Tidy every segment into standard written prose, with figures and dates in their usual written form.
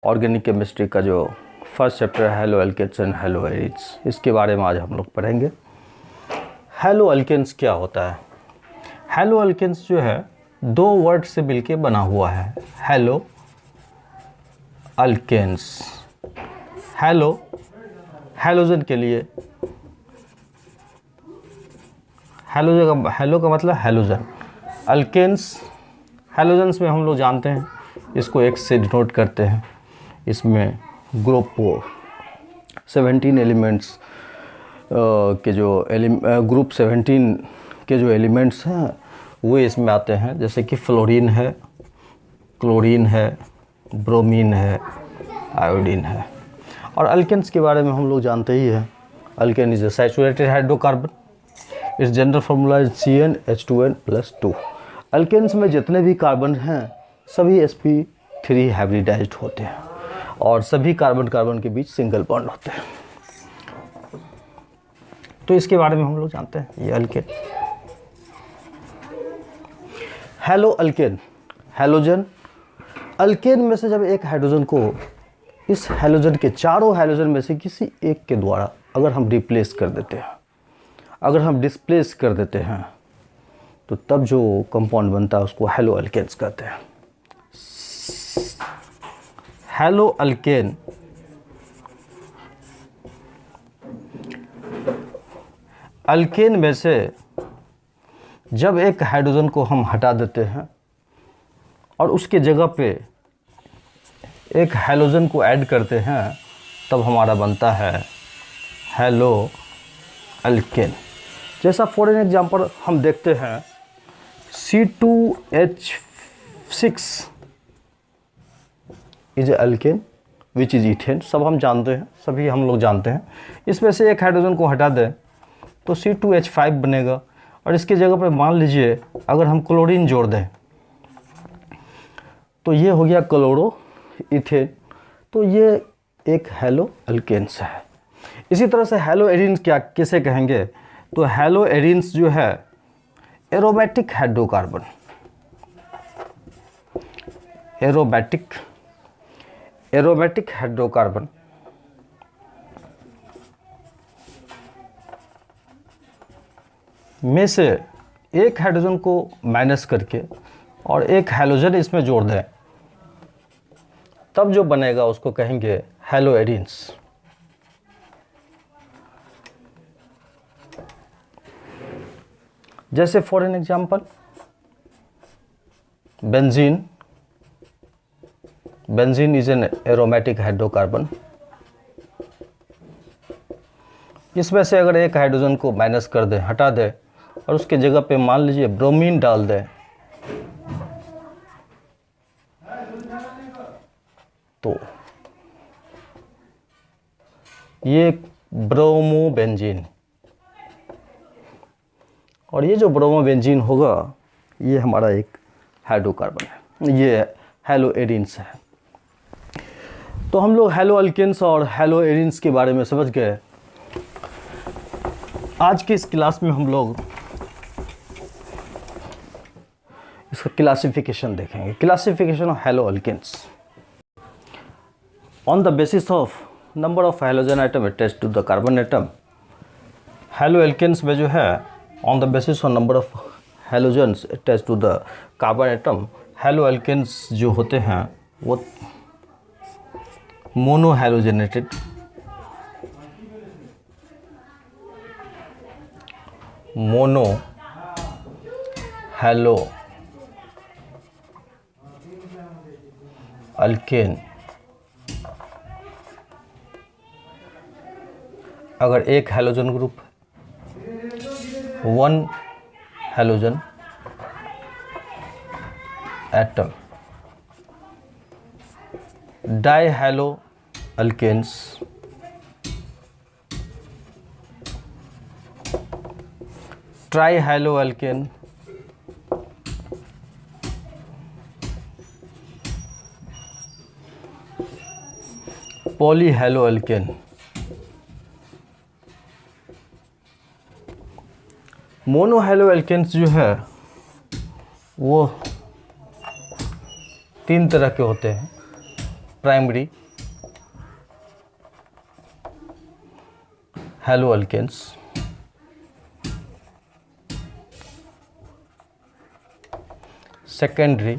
Organic chemistry का जो first chapter है हैलो एल्केन्स एंड हैलो एरिड्स, इसके बारे में आज हम लोग पढ़ेंगे। हैलो एल्केन्स क्या होता है? हैलो एल्केन्स जो है दो वर्ड से मिलके बना हुआ है। हैलो एल्केन्स, हैलो हैलोजन के लिए, हैलो का मतलब हैलोजन, एल्केन्स हैलोजन्स में हम लोग जानते हैं इसको एक से डिनोट करते हैं। इसमें ग्रुप 17 एलिमेंट्स के जो ग्रुप 17 के जो एलिमेंट्स हैं वो इसमें आते हैं, जैसे कि फ्लोरीन है, क्लोरीन है, ब्रोमीन है, आयोडीन है। और अल्केन्स के बारे में हम लोग जानते ही हैं। Alkane is a saturated hydrocarbon, इस general formula is CnH2n+2। Alkanes में जितने भी कार्बन हैं सभी sp3 हाइब्रिडाइज्ड होते हैं और सभी कार्बन कार्बन के बीच सिंगल बॉन्ड होते हैं। तो इसके बारे में हम लोग जानते हैं ये alkane. Hello alkane, halogen, alkane में से जब एक हाइड्रोजन को इस हैलोजन के चारों हैलोजन में से किसी एक के द्वारा अगर हम रिप्लेस कर देते हैं, अगर हम डिस्प्लेस कर देते हैं, तो तब जो कंपाउंड बनता है उसको हैलो अल्केन्स कहते हैं। हैलो अल्केन अल्केन में से जब एक हाइड्रोजन को हम हटा देते हैं और उसके जगह पे एक हैलोजन को ऐड करते हैं, तब हमारा बनता है हैलो अल्केन। जैसा फॉर एन एग्जांपल हम देखते हैं C2H6 is alkane which is ethane, सब हम जानते हैं, सभी हम लोग जानते हैं। इसमें से एक हाइड्रोजन को हटा दें तो C2H5 बनेगा और इसके जगह पर मान लीजिए अगर हम क्लोरीन जोड़ दें तो ये हो गया क्लोरो इथेन, तो ये एक हैलो अल्केन्स है। इसी तरह से हैलो एरिन्स क्या किसे कहेंगे? तो हैलो एरिन्स जो है एरोमेटिक हाइड्रोकार्बन, एरोमेटिक हाइड्रोकार्बन में से एक हाइड्रोजन को माइनस करके और एक हैलोजन इसमें जोड़ दें, तब जो बनेगा उसको कहेंगे हैलो एरिन्स। जैसे for an example benzene, benzene is an aromatic hydrocarbon. इसमें से अगर एक हाइड्रोजन को माइनस कर दें, हटा दें और उसके जगह पे मान लीजिए ब्रोमीन डाल दें, तो ये ब्रोमोबेंजीन, और ये जो ब्रोमोबेंजीन होगा ये हमारा एक हाइड्रोकार्बन है, ये हैलो एरिन्स है। तो हम लोग हैलो अल्केन्स और हैलो एरिन्स के बारे में समझ गए। आज के इस क्लास में हम लोग इसका क्लासिफिकेशन देखेंगे, classification of halo alkanes on the basis of number of halogen atom attached to the carbon atom. Halo alkanes में जो है on the basis of number of halogens attached to the carbon atom, halo alkanes जो होते हैं वो mono halogenated, mono halo alkane. अगर एक halogen group, one halogen atom, di halo alkanes, tri halo alkane, poly halo alkane. Mono halo alkanes जो है वो 3 तरह के होते हैं। Primary haloalkanes, secondary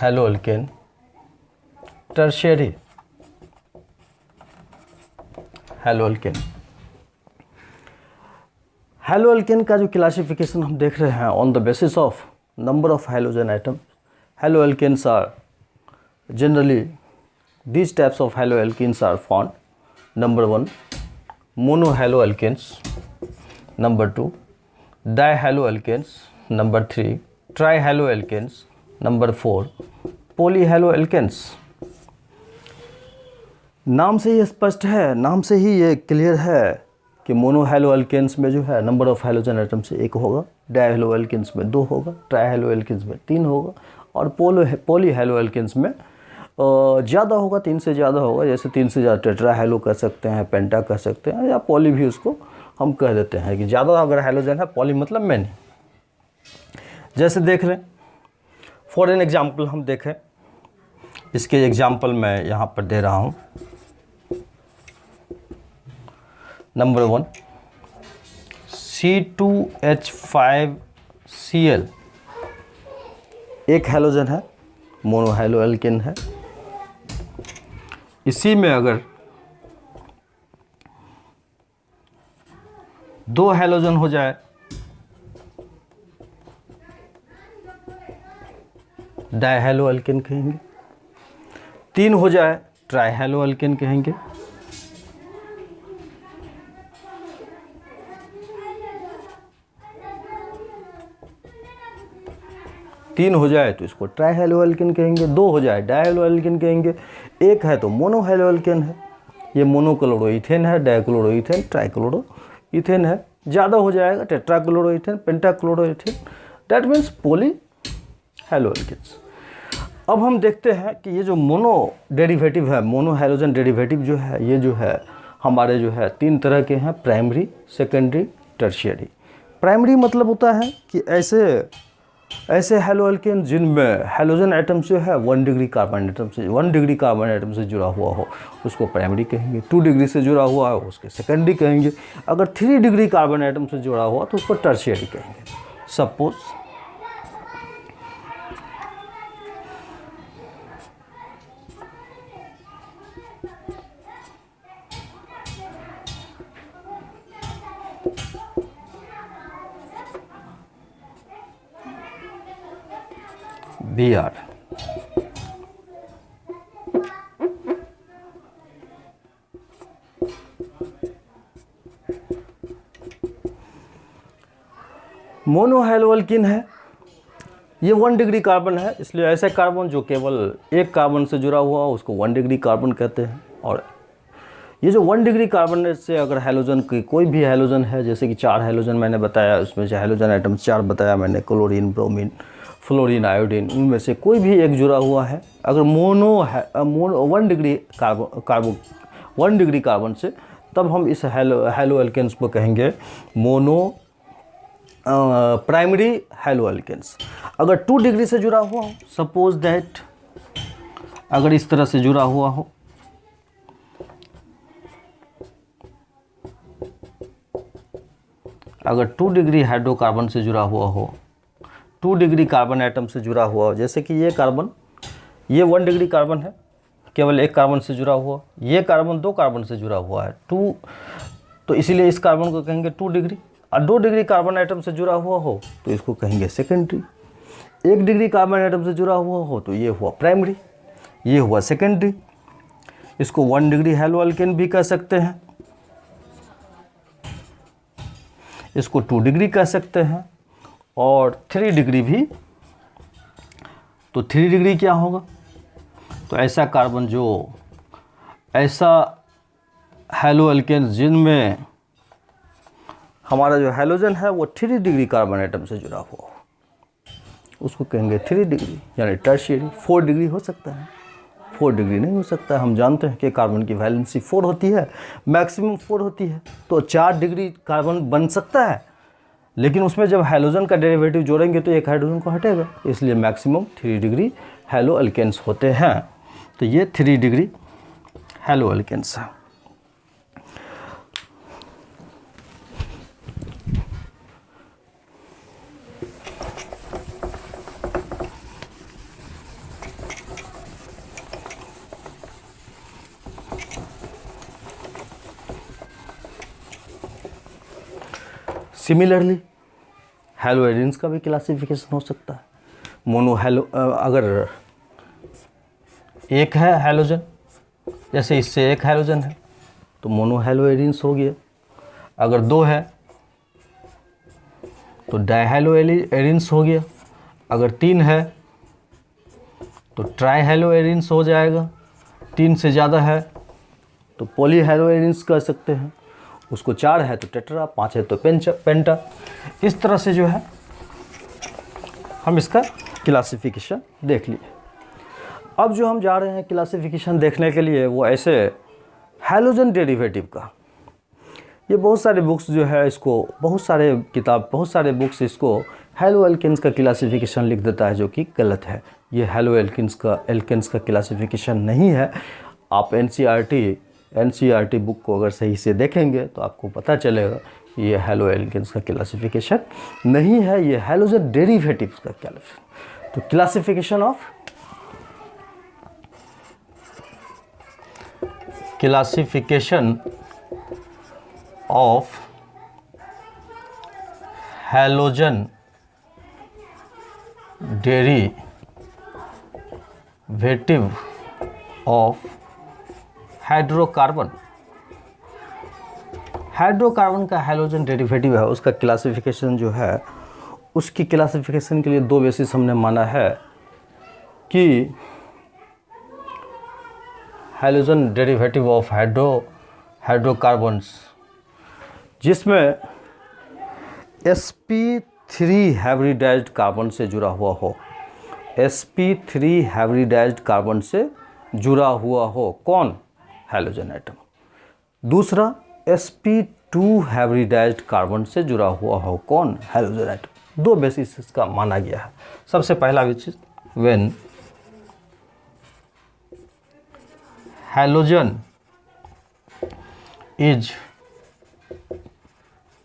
haloalkane, tertiary haloalkane. Haloalkane का जो क्लासिफिकेशन हम देख रहे हैं on the basis of number of halogen atom, haloalkanes are generally these types of haloalkenes are found. Number 1 monohaloalkenes, number 2 dihaloalkenes, number 3 trihaloalkenes, number 4 polyhaloalkenes। नाम से ही स्पष्ट है, नाम से ही ये क्लियर है कि मोनोहैलोअल्केन्स में जो है नंबर ऑफ हैलोजन एटम से 1 होगा, डायहैलोअल्केन्स में 2 होगा, ट्राइहैलोअल्केन्स में 3 होगा और पॉलीहैलोअल्केन्स में ज़्यादा होगा, 3 से ज़्यादा होगा। जैसे 3 से ज़्यादा टेट्राहैलो कह सकते हैं, पेंटा कह सकते हैं, या पॉली भी उसको हम कह देते हैं कि ज़्यादा अगर हैलोजन है, पॉली मतलब मैनी। जैसे देख लें, फॉर एन एग्जाम्पल हम देखें, इसके एग्जाम्पल मैं यहाँ पर दे रहा हूँ। नंबर 1 C2H5Cl एक हैलोजन है, मोनोहैलोअल्केन है। इसी में अगर 2 हैलोजन हो जाए, डायहैलोअल्केन कहेंगे, 3 हो जाए ट्राइहैलोअल्केन कहेंगे, 3 हो जाए तो इसको ट्राइहैलोअल्केन कहेंगे, 2 हो जाए डायहैलोअल्केन कहेंगे, 1 है तो मोनोहैलोअल्केन है। ये मोनोक्लोरोइथेन है, डाइक्लोरोइथेन, ट्राइक्लोरोइथेन है। ज़्यादा हो जाएगा टेट्राक्लोरोइथेन, पेंटाक्लोरोइथेन, दैट मीन्स पॉलीहैलोअल्केन्स। अब हम देखते हैं कि ये जो मोनो डेरिवेटिव है, मोनोहैलोजन डेरिवेटिव जो है, ये जो है हमारे जो है 3 तरह के हैं, प्राइमरी, सेकेंडरी, टर्शियरी। प्राइमरी मतलब होता है कि ऐसे हैलोअल्केन जिनमें हैलोजन एटम जो है 1 डिग्री कार्बन एटम से जुड़ा हुआ हो, उसको प्राइमरी कहेंगे। 2 डिग्री से जुड़ा हुआ है उसके सेकेंडरी कहेंगे। अगर 3 डिग्री कार्बन एटम से जुड़ा हुआ तो उसको टर्शियरी कहेंगे। सपोज Br, मोनोहैलोअल्केन है, ये 1 डिग्री कार्बन है, इसलिए ऐसा कार्बन जो केवल एक कार्बन से जुड़ा हुआ हो उसको 1 डिग्री कार्बन कहते हैं। और ये जो 1 डिग्री कार्बन से अगर हैलोजन की कोई भी हैलोजन है, जैसे कि 4 हैलोजन मैंने बताया, उसमें जो हैलोजन आइटम 4 बताया मैंने, क्लोरीन, ब्रोमीन, फ्लोरीन, आयोडीन, उनमें से कोई भी एक जुड़ा हुआ है, अगर 1 डिग्री कार्बन से, तब हम इस हैलोअल्केन्स को कहेंगे प्राइमरी हैलोअल्केन्स। अगर 2 डिग्री से जुड़ा हुआ हो, सपोज दैट अगर इस तरह से जुड़ा हुआ हो, अगर 2 डिग्री हाइड्रोकार्बन से जुड़ा हुआ हो, 2 डिग्री कार्बन एटम से जुड़ा हुआ हो, जैसे कि ये कार्बन, ये 1 डिग्री कार्बन है, केवल एक कार्बन से जुड़ा हुआ, ये कार्बन 2 कार्बन से जुड़ा हुआ है 2, तो इसीलिए इस कार्बन को कहेंगे 2 डिग्री। और 2 डिग्री कार्बन एटम से जुड़ा हुआ हो तो इसको कहेंगे सेकेंडरी। 1 डिग्री कार्बन एटम से जुड़ा हुआ हो तो ये हुआ प्राइमरी, ये हुआ सेकेंडरी। इसको 1 डिग्री हैलोअल्केन भी कह सकते हैं, इसको 2 डिग्री कह सकते हैं, और 3 डिग्री भी। तो 3 डिग्री क्या होगा? तो ऐसा कार्बन जो ऐसा हैलोअल्केन जिनमें हमारा जो हैलोजन है वो 3 डिग्री कार्बन एटम से जुड़ा हुआ हो, उसको कहेंगे 3 डिग्री, यानी टर्शियरी। 4 डिग्री हो सकता है, 4 डिग्री नहीं हो सकता है। हम जानते हैं कि कार्बन की वैलेंसी 4 होती है, मैक्सिमम 4 होती है, तो 4 डिग्री कार्बन बन सकता है, लेकिन उसमें जब हैलोजन का डेरिवेटिव जोड़ेंगे तो एक हाइड्रोजन को हटेगा, इसलिए मैक्सिमम 3 डिग्री हेलो एल्केन्स होते हैं। तो ये 3 डिग्री हेलो एल्केन्स है। सिमिलरली हैलोएरिन्स का भी क्लासिफिकेशन हो सकता है। मोनो हैलो, अगर एक है हैलोजन, जैसे इससे एक हैलोजन है तो मोनो हैलोएरिन्स हो गया। अगर 2 है तो डायहैलोएरिन्स हो गया। अगर 3 है तो ट्राईहैलोएरिन्स हो जाएगा। 3 से ज़्यादा है तो पॉलीहैलोएरिन्स कह सकते हैं। उसको 4 है तो टेट्रा, 5 है तो पेंटा। इस तरह से जो है हम इसका क्लासिफिकेशन देख लिए। अब जो हम जा रहे हैं क्लासिफिकेशन देखने के लिए वो ऐसे हैलोजन डेरिवेटिव का। ये बहुत सारे बुक्स जो है इसको, बहुत सारे बुक्स इसको हेलो एल्केन्स का क्लासिफिकेशन लिख देता है, जो कि गलत है। ये हेलो एल्केन्स का क्लासिफिकेशन नहीं है। आप एनसीईआरटी बुक को अगर सही से देखेंगे तो आपको पता चलेगा कि ये हेलो एल्केन्स का क्लासिफिकेशन नहीं है, ये हैलोजन डेरिवेटिव्स का क्लासिफिकेशन। तो classification of halogen derivative of hydrocarbon का हैलोजन डेरिवेटिव है, उसका क्लासिफिकेशन जो है, उसकी क्लासिफिकेशन के लिए 2 बेसिस हमने माना है कि हैलोजन डेरिवेटिव ऑफ हाइड्रोकार्बन्स जिसमें sp3 हाइब्रिडाइज्ड कार्बन से जुड़ा हुआ हो, sp3 हाइब्रिडाइज्ड कार्बन से जुड़ा हुआ हो, कौन? Halogen atom. दूसरा sp2 हाइब्रिडाइज्ड कार्बन से जुड़ा हुआ हो, कौन? Halogen atom. 2 बेसिस इसका माना गया है। सबसे पहला basis, when halogen is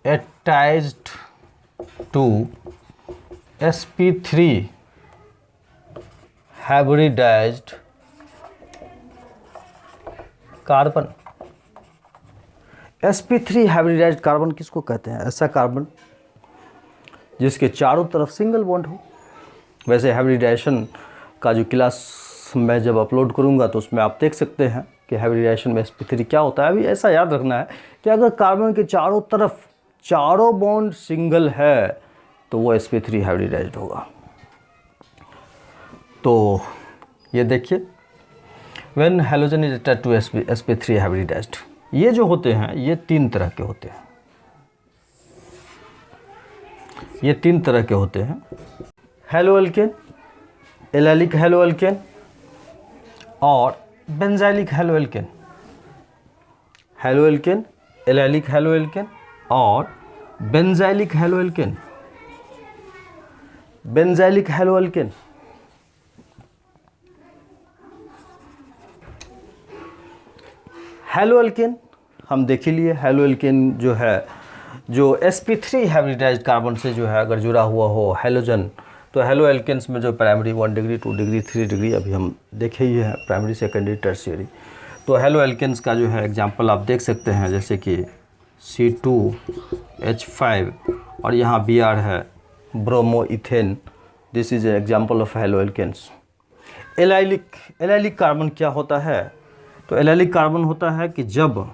attached to sp3 hybridized carbon. sp3 hybridised carbon किसको कहते हैं? ऐसा कार्बन जिसके चारों तरफ सिंगल बॉन्ड हो। वैसे हाइब्रिडाइजेशन का जो क्लास मैं जब अपलोड करूंगा तो उसमें आप देख सकते हैं कि हाइब्रिडाइजेशन में sp3 क्या होता है। अभी ऐसा याद रखना है कि अगर कार्बन के चारों तरफ चारों बॉन्ड सिंगल है तो वो sp3 हाइब्रिडाइज्ड होगा। तो ये देखिए, when halogen is attached to sp3 hybridised, ये जो होते हैं ये 3 तरह के होते हैं। ये 3 तरह के होते हैं, haloalkane, allylic haloalkane और benzylic haloalkane. Haloalkane, allylic haloalkane और benzylic haloalkane. Benzylic haloalkane haloalkane हम देख ही लिए। हेलो एल्केन जो है, जो sp3 हाइब्रिडाइज्ड कार्बन से जो है अगर जुड़ा हुआ हो हैलोजन, तो हेलो एल्केन्स में जो प्राइमरी 1 डिग्री 2 डिग्री 3 डिग्री अभी हम देखे ही है, प्राइमरी सेकेंडरी टर्शियरी। तो हेलो एल्केन्स का जो है एग्जांपल आप देख सकते हैं, जैसे कि C2H5 और यहाँ Br है bromo ethane. This is example of halo alkanes. Allylic carbon क्या होता है? तो एलाइलिक कार्बन होता है कि जब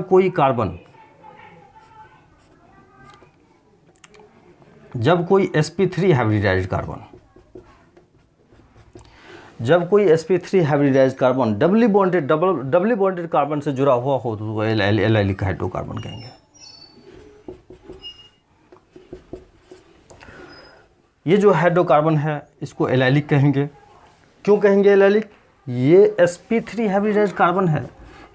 कोई sp3 hybridised carbon doubly bonded carbon से जुड़ा हुआ हो तो वो एलाइलिक हाइड्रोकार्बन कहेंगे। ये जो हाइड्रोकार्बन है इसको एलाइलिक कहेंगे। क्यों कहेंगे एलाइलिक? ये sp3 हाइब्रिडाइज्ड कार्बन है,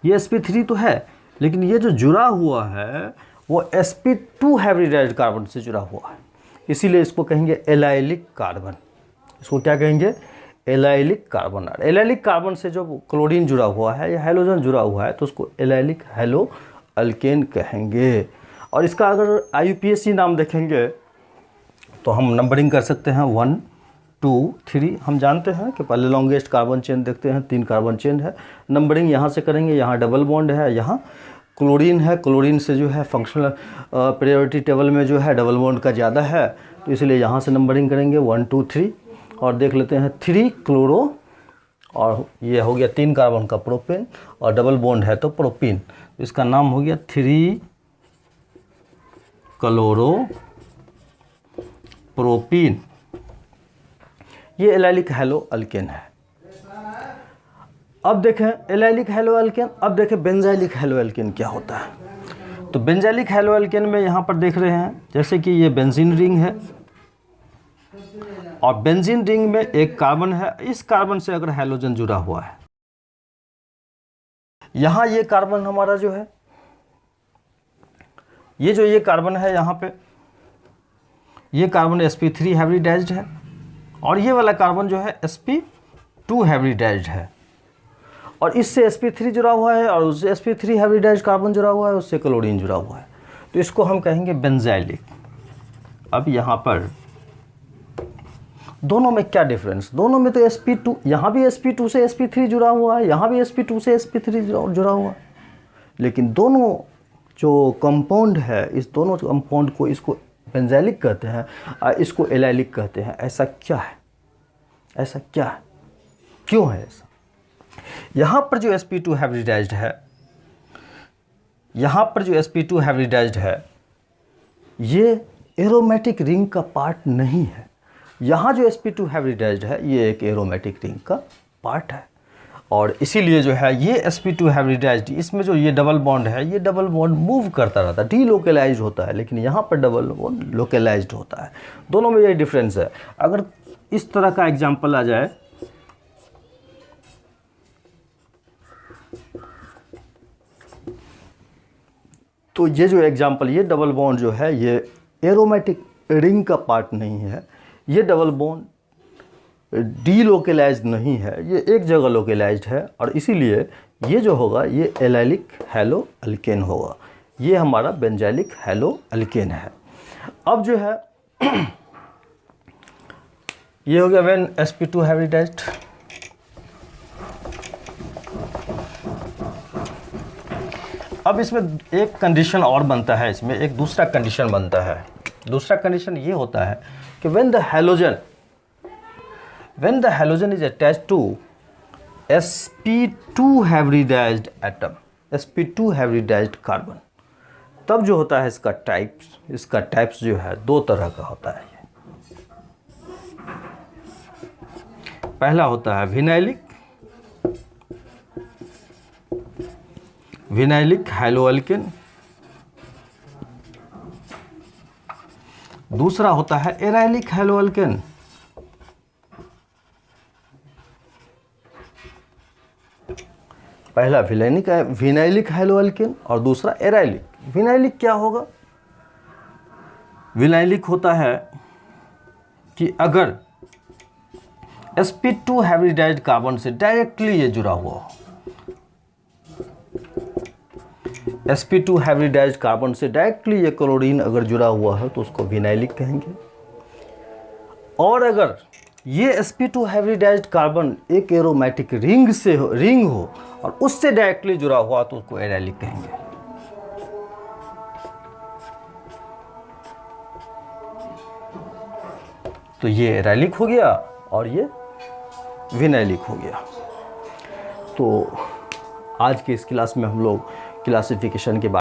ये sp3 तो है, लेकिन ये जो जुड़ा हुआ है वो sp2 हाइब्रिडाइज्ड कार्बन से जुड़ा हुआ है, इसीलिए इसको कहेंगे एलाइलिक कार्बन। इसको क्या कहेंगे? Allylic carbon. एलाइलिक कार्बन से जो क्लोरीन जुड़ा हुआ है या हैलोजन जुड़ा हुआ है तो उसको एलाइलिक हैलो अल्केन कहेंगे। और इसका अगर IUPAC नाम देखेंगे तो हम नंबरिंग कर सकते हैं 1 2 3। हम जानते हैं कि पहले लॉन्गेस्ट कार्बन चेन देखते हैं, 3 कार्बन चेन है। नंबरिंग यहाँ से करेंगे, यहाँ डबल बॉन्ड है, यहाँ क्लोरीन है, क्लोरीन से जो है फंक्शनल प्रायोरिटी टेबल में जो है डबल बॉन्ड का ज़्यादा है, तो इसलिए यहाँ से नंबरिंग करेंगे 1 2 3। और देख लेते हैं 3 क्लोरो, और ये हो गया 3 कार्बन का प्रोपेन, और डबल बॉन्ड है तो प्रोपीन, तो इसका नाम हो गया 3 क्लोरो प्रोपीन। ये एलाइलिक हैलो अल्केन है। अब देखें एलाइलिक हैलो अल्केन, अब देखें बेंजाइलिक हैलो अल्केन क्या होता है। तो बेंजाइलिक हैलो अल्केन में यहाँ पर देख रहे हैं जैसे कि ये बेंजीन रिंग है, और बेंजीन रिंग में एक कार्बन है, इस कार्बन से अगर हैलोजन जुड़ा हुआ है, यहाँ ये कार्बन हमारा जो है, ये कार्बन है यहाँ पे, ये कार्बन sp3 हाइब्रिडाइज्ड है, और ये वाला कार्बन जो है sp2 हाइब्रिडाइज्ड है, और इससे sp3 जुड़ा हुआ है, और उससे sp3 हाइब्रिडाइज्ड कार्बन जुड़ा हुआ है, उससे क्लोरीन जुड़ा हुआ है, तो इसको हम कहेंगे बेंजाइलिक। अब यहाँ पर दोनों में क्या डिफरेंस? दोनों में तो sp2, यहाँ भी sp2 से sp3 जुड़ा हुआ है, यहाँ भी sp2 से sp3 जुड़ा हुआ है, लेकिन दोनों जो कंपाउंड है, इस दोनों कंपाउंड को इसको बेंजाइलिक कहते हैं और इसको एलाइलिक कहते हैं। ऐसा क्या है? ऐसा क्या है? क्यों है ऐसा? यहाँ पर जो sp2 हाइब्रिडाइज्ड है, यहाँ पर जो sp2 हाइब्रिडाइज्ड है, ये एरोमेटिक रिंग का पार्ट नहीं है। यहाँ जो sp2 हाइब्रिडाइज्ड है ये एक एरोमेटिक रिंग का पार्ट है, और इसीलिए जो है ये sp2 हाइब्रिडाइज्ड, इसमें जो ये डबल बॉन्ड है, ये डबल बॉन्ड मूव करता रहता है, डीलोकलाइज्ड होता है, लेकिन यहाँ पर डबल बॉन्ड लोकलाइज्ड होता है। दोनों में ये डिफरेंस है। अगर इस तरह का एग्जाम्पल आ जाए, तो ये जो एग्जाम्पल, ये डबल बॉन्ड जो है ये एरोमेटिक रिंग का पार्ट नहीं है, ये डबल बॉन्ड डीलोकलाइज्ड नहीं है, ये एक जगह लोकलाइज्ड है, और इसीलिए ये जो होगा ये एलाइलिक हैलो अल्केन होगा। ये हमारा बेंजाइलिक हैलो अल्केन है। अब जो है ये हो गया व्हेन sp2 हाइब्रिडाइज्ड। अब इसमें एक कंडीशन और बनता है, इसमें एक दूसरा कंडीशन बनता है। दूसरा कंडीशन ये होता है कि when the halogen is attached to sp2 hybridized atom, sp2 hybridized carbon, तब जो होता है इसका टाइप्स जो है 2 तरह का होता है। पहला होता है विनाइलिक हैलो अल्केन, दूसरा होता है एराइलिक हैलो अल्केन। पहला विनाइलिक हैलो अल्केन और दूसरा एराइलिक। विनाइलिक क्या होगा? विनाइलिक होता है कि अगर sp2 हाइब्रिडाइज्ड कार्बन से डायरेक्टली ये जुड़ा हुआ हो, sp2 हाइब्रिडाइज्ड कार्बन से डायरेक्टली ये क्लोरीन अगर जुड़ा हुआ है तो उसको विनाइलिक कहेंगे। और अगर ये sp2 हाइब्रिडाइज्ड कार्बन एक एरोमेटिक रिंग हो और उससे डायरेक्टली जुड़ा हुआ तो उसको एराइलिक कहेंगे। तो ये एराइलिक हो गया और ये विनाइलिक हो गया। तो आज की इस क्लास में हम लोग क्लासिफिकेशन के बारे